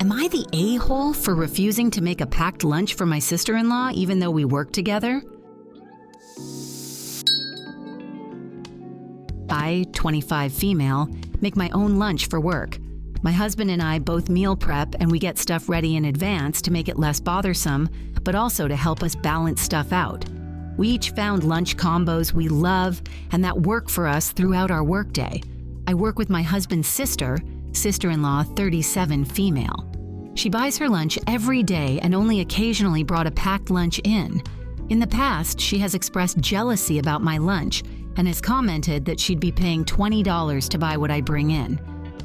Am I the a-hole for refusing to make a packed lunch for my sister-in-law even though we work together? I, 25 female, make my own lunch for work. My husband and I both meal prep and we get stuff ready in advance to make it less bothersome, but also to help us balance stuff out. We each found lunch combos we love and that work for us throughout our workday. I work with my husband's sister-in-law, 37 female. She buys her lunch every day and only occasionally brought a packed lunch in. In the past, she has expressed jealousy about my lunch and has commented that she'd be paying $20 to buy what I bring in.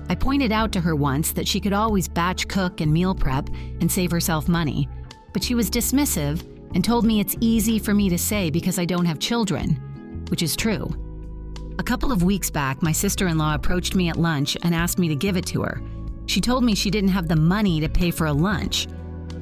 I pointed out to her once that she could always batch cook and meal prep and save herself money, but she was dismissive and told me it's easy for me to say because I don't have children, which is true. A couple of weeks back, my sister-in-law approached me at lunch and asked me to give it to her. She told me she didn't have the money to pay for a lunch.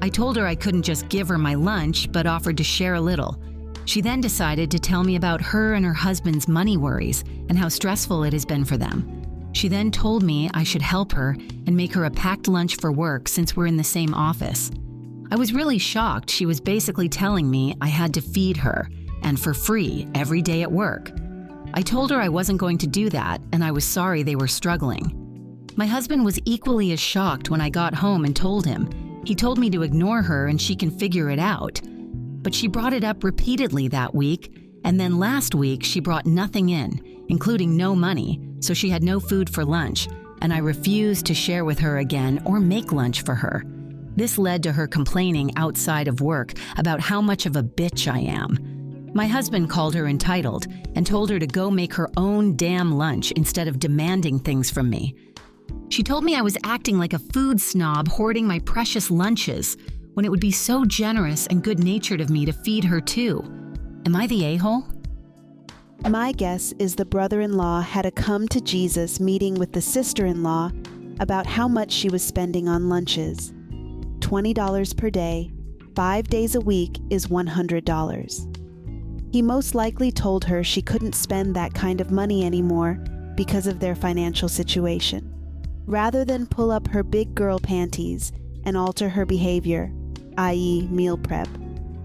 I told her I couldn't just give her my lunch, but offered to share a little. She then decided to tell me about her and her husband's money worries and how stressful it has been for them. She then told me I should help her and make her a packed lunch for work since we're in the same office. I was really shocked. She was basically telling me I had to feed her, and for free, every day at work. I told her I wasn't going to do that, and I was sorry they were struggling. My husband was equally as shocked when I got home and told him. He told me to ignore her and she can figure it out. But she brought it up repeatedly that week, and then last week she brought nothing in, including no money, so she had no food for lunch, and I refused to share with her again or make lunch for her. This led to her complaining outside of work about how much of a bitch I am. My husband called her entitled and told her to go make her own damn lunch instead of demanding things from me. She told me I was acting like a food snob hoarding my precious lunches when it would be so generous and good-natured of me to feed her too. Am I the a-hole? My guess is the brother-in-law had a come-to-Jesus meeting with the sister-in-law about how much she was spending on lunches. $20 per day, 5 days a week is $100. He most likely told her she couldn't spend that kind of money anymore because of their financial situation. Rather than pull up her big girl panties and alter her behavior, i.e. meal prep,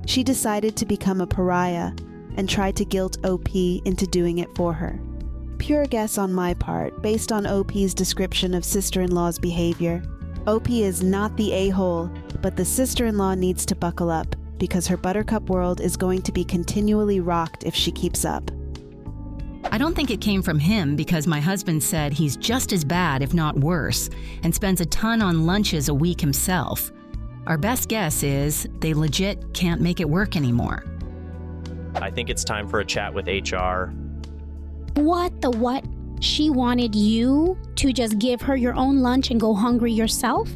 she decided to become a pariah and tried to guilt OP into doing it for her. Pure guess on my part, based on OP's description of sister-in-law's behavior. OP is not the a-hole, but the sister-in-law needs to buckle up because her buttercup world is going to be continually rocked if she keeps up. I don't think it came from him because my husband said he's just as bad, if not worse, and spends a ton on lunches a week himself. Our best guess is they legit can't make it work anymore. I think it's time for a chat with HR. What the what? She wanted you to just give her your own lunch and go hungry yourself?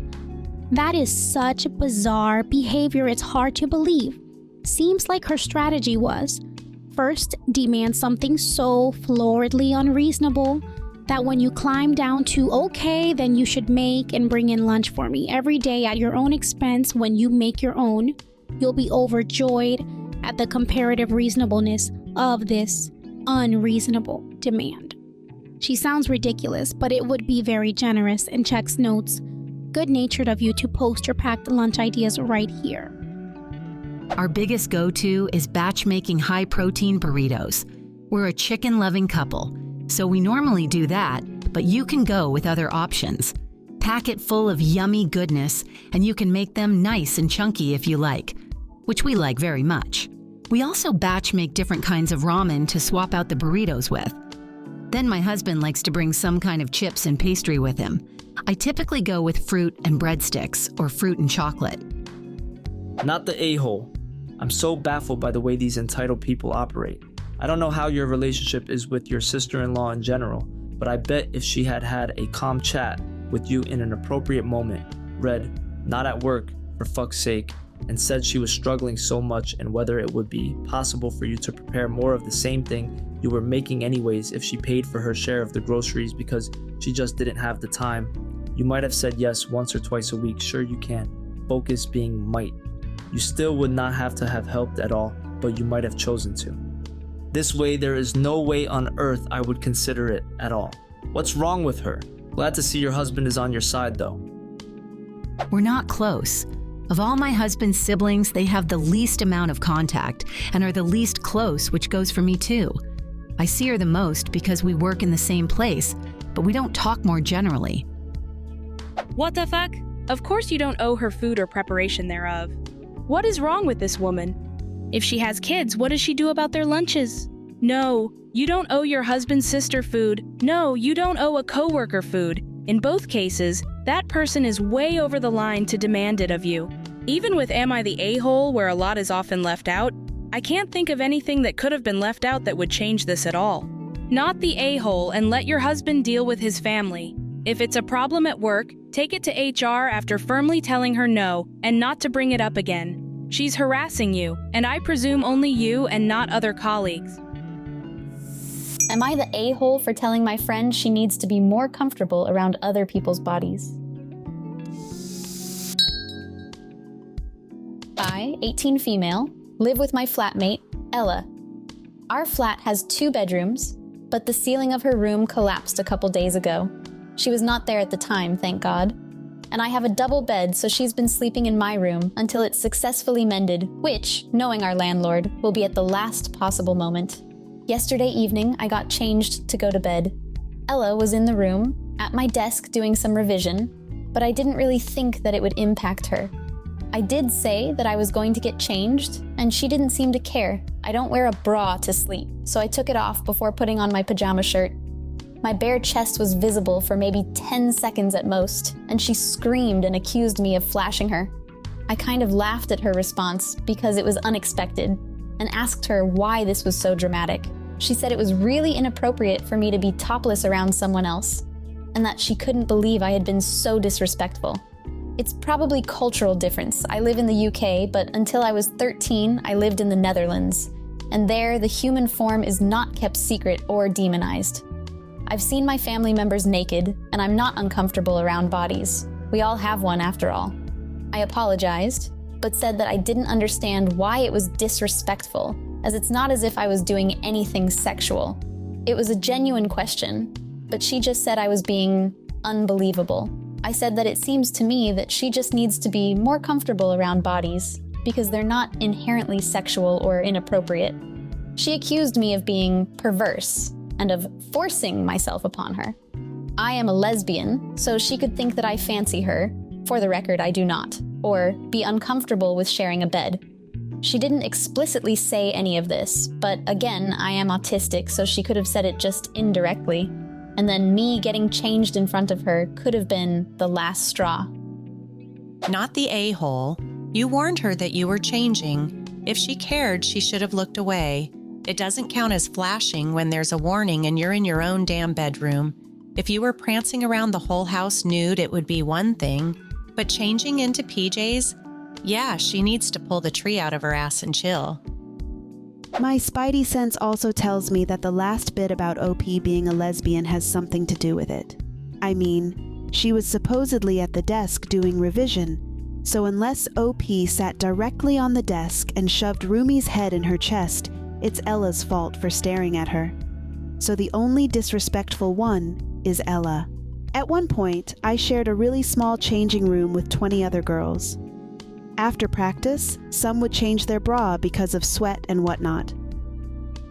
That is such bizarre behavior, it's hard to believe. Seems like her strategy was, first, demand something so floridly unreasonable that when you climb down to, okay, then you should make and bring in lunch for me every day at your own expense. When you make your own, you'll be overjoyed at the comparative reasonableness of this unreasonable demand. She sounds ridiculous, but it would be very generous and checks notes. Good-natured of you to post your packed lunch ideas right here. Our biggest go-to is batch-making high-protein burritos. We're a chicken-loving couple, so we normally do that, but you can go with other options. Pack it full of yummy goodness, and you can make them nice and chunky if you like, which we like very much. We also batch-make different kinds of ramen to swap out the burritos with. Then my husband likes to bring some kind of chips and pastry with him. I typically go with fruit and breadsticks, or fruit and chocolate. Not the a-hole. I'm so baffled by the way these entitled people operate. I don't know how your relationship is with your sister-in-law in general, but I bet if she had had a calm chat with you in an appropriate moment, read, "Not at work, for fuck's sake," and said she was struggling so much and whether it would be possible for you to prepare more of the same thing you were making anyways if she paid for her share of the groceries because she just didn't have the time, you might have said yes once or twice a week. Sure you can. Focus being might. You still would not have to have helped at all, but you might have chosen to. This way, there is no way on earth I would consider it at all. What's wrong with her? Glad to see your husband is on your side though. We're not close. Of all my husband's siblings, they have the least amount of contact and are the least close, which goes for me too. I see her the most because we work in the same place, but we don't talk more generally. What the fuck? Of course you don't owe her food or preparation thereof. What is wrong with this woman? If she has kids, what does she do about their lunches? No, you don't owe your husband's sister food. No, you don't owe a coworker food. In both cases, that person is way over the line to demand it of you. Even with Am I the A-hole, where a lot is often left out, I can't think of anything that could have been left out that would change this at all. Not the a-hole and let your husband deal with his family. If it's a problem at work, take it to HR after firmly telling her no and not to bring it up again. She's harassing you, and I presume only you and not other colleagues. Am I the a-hole for telling my friend she needs to be more comfortable around other people's bodies? I, 18 female, live with my flatmate, Ella. Our flat has 2 bedrooms, but the ceiling of her room collapsed a couple days ago. She was not there at the time, thank God. And I have a double bed, so she's been sleeping in my room until it's successfully mended, which, knowing our landlord, will be at the last possible moment. Yesterday evening, I got changed to go to bed. Ella was in the room, at my desk doing some revision, but I didn't really think that it would impact her. I did say that I was going to get changed, and she didn't seem to care. I don't wear a bra to sleep, so I took it off before putting on my pajama shirt. My bare chest was visible for maybe 10 seconds at most, and she screamed and accused me of flashing her. I kind of laughed at her response because it was unexpected, and asked her why this was so dramatic. She said it was really inappropriate for me to be topless around someone else, and that she couldn't believe I had been so disrespectful. It's probably cultural difference. I live in the UK, but until I was 13, I lived in the Netherlands, and there the human form is not kept secret or demonized. I've seen my family members naked, and I'm not uncomfortable around bodies. We all have one after all. I apologized, but said that I didn't understand why it was disrespectful, as it's not as if I was doing anything sexual. It was a genuine question, but she just said I was being unbelievable. I said that it seems to me that she just needs to be more comfortable around bodies, because they're not inherently sexual or inappropriate. She accused me of being perverse, and of forcing myself upon her. I am a lesbian, so she could think that I fancy her. For the record, I do not. Or be uncomfortable with sharing a bed. She didn't explicitly say any of this, but again, I am autistic, so she could have said it just indirectly. And then me getting changed in front of her could have been the last straw. Not the a-hole. You warned her that you were changing. If she cared, she should have looked away. It doesn't count as flashing when there's a warning and you're in your own damn bedroom. If you were prancing around the whole house nude, it would be one thing. But changing into PJs? Yeah, she needs to pull the tree out of her ass and chill. My spidey sense also tells me that the last bit about OP being a lesbian has something to do with it. I mean, she was supposedly at the desk doing revision, so unless OP sat directly on the desk and shoved Rumi's head in her chest, it's Ella's fault for staring at her. So the only disrespectful one is Ella. At one point, I shared a really small changing room with 20 other girls. After practice, some would change their bra because of sweat and whatnot.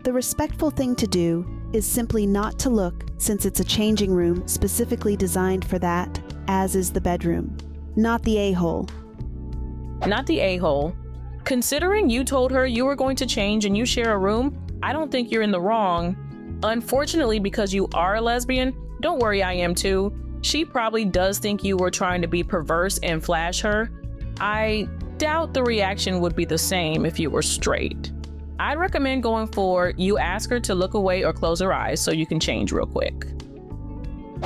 The respectful thing to do is simply not to look, since it's a changing room specifically designed for that, as is the bedroom. Not the a-hole. Not the a-hole. Considering you told her you were going to change and you share a room, I don't think you're in the wrong. Unfortunately, because you are a lesbian, don't worry, I am too. She probably does think you were trying to be perverse and flash her. I doubt the reaction would be the same if you were straight. I'd recommend going forward, you ask her to look away or close her eyes so you can change real quick.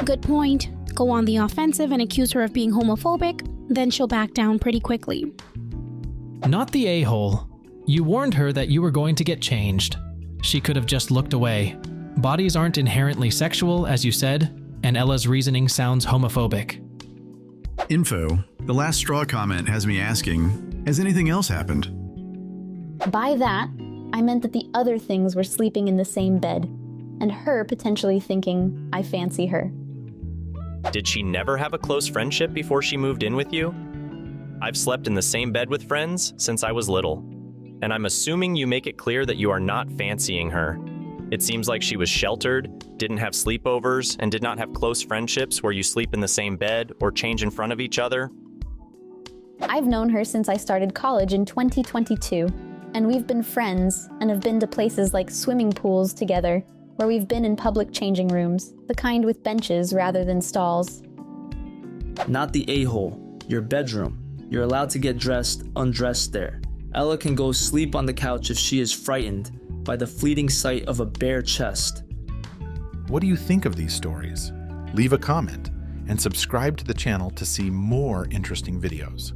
Good point. Go on the offensive and accuse her of being homophobic, then she'll back down pretty quickly. Not the a-hole. You warned her that you were going to get changed. She could have just looked away. Bodies aren't inherently sexual, as you said, and Ella's reasoning sounds homophobic. Info. The last straw comment has me asking, has anything else happened? By that, I meant that the other things were sleeping in the same bed, and her potentially thinking I fancy her. Did she never have a close friendship before she moved in with you? I've slept in the same bed with friends since I was little. And I'm assuming you make it clear that you are not fancying her. It seems like she was sheltered, didn't have sleepovers, and did not have close friendships where you sleep in the same bed or change in front of each other. I've known her since I started college in 2022, and we've been friends and have been to places like swimming pools together, where we've been in public changing rooms, the kind with benches rather than stalls. Not the a-hole, your bedroom. You're allowed to get dressed, undressed there. Ella can go sleep on the couch if she is frightened by the fleeting sight of a bare chest. What do you think of these stories? Leave a comment and subscribe to the channel to see more interesting videos.